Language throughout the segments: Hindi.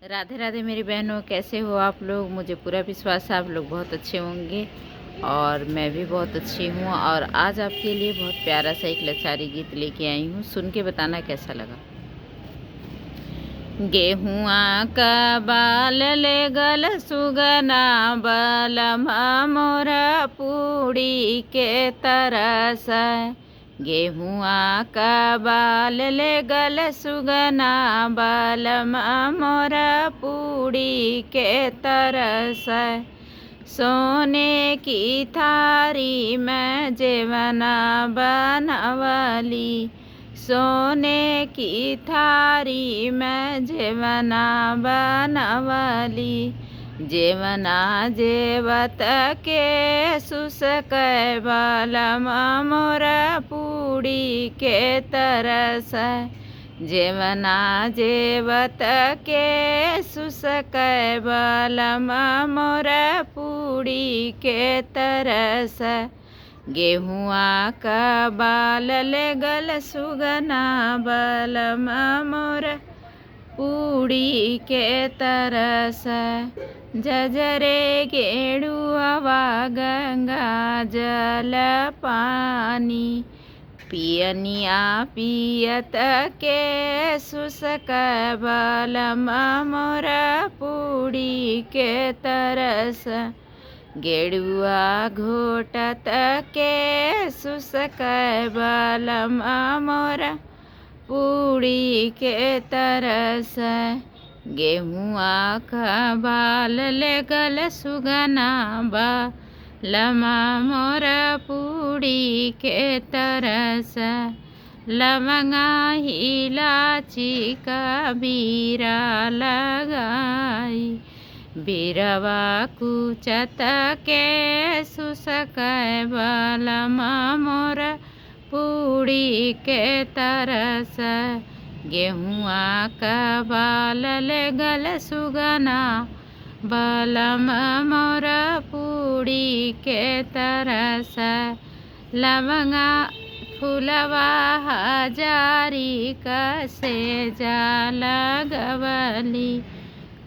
राधे राधे मेरी बहनों, कैसे हो आप लोग। मुझे पूरा विश्वास है आप लोग बहुत अच्छे होंगे और मैं भी बहुत अच्छी हूँ। और आज आपके लिए बहुत प्यारा सा एक लचारी गीत लेके आई हूँ, सुन के बताना कैसा लगा। गेहुआ का बाल ले गल सुगना बलमा मोरा पूड़ी के तरस। गेहुआ का बाल ले गल सुगना बलमा मोरा पूड़ी के तरस। सोने की थारी में जेवना बनवली, सोने की थारी में जेवना बनवली। जेवना जेवत के सुसक बलमा मोरा पूड़ी के तरस। जेवना जेवत के सुसक बलमा मोरा पूड़ी के तरस। गेहुआ का बाल ले गल सुगना बलमा मोरा पूड़ी के तरस। जजरे गेड़ुआ गंगा जल पानी, पियनिया पियत के सुसक बलमा मोरा पूड़ी के तरस। गेड़ुआ घोटत के सुसक बलमा मोरा पूड़ी के तरस। गेहुआ का बाल ले गल सुगना बलमा मोरा पूड़ी के तरस। लवंगा इलाची का बीरा लगाई, बीरवा कुचत के सुसक बलमा मोरा पूड़ी के तरस। गेहुआ का बाल ले गल सुगना बलमा मोरा पूड़ी के तरस। लवंगा फुलवा हजारी कसे जाल गवली,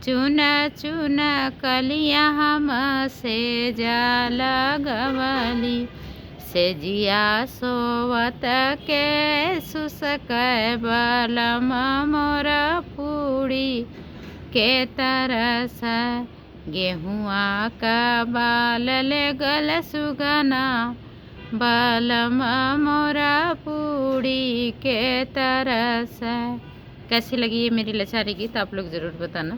चुन चुन कलिया हम से जाल गवली। से जिया सोवत के सुसक बलमा मोरा पूड़ी के तरस। गेहुआ का बाल ले गल सुगना बलमा मोरा पूड़ी के तरस। कैसी लगी ये मेरी लचारी गीत आप लोग ज़रूर बताना।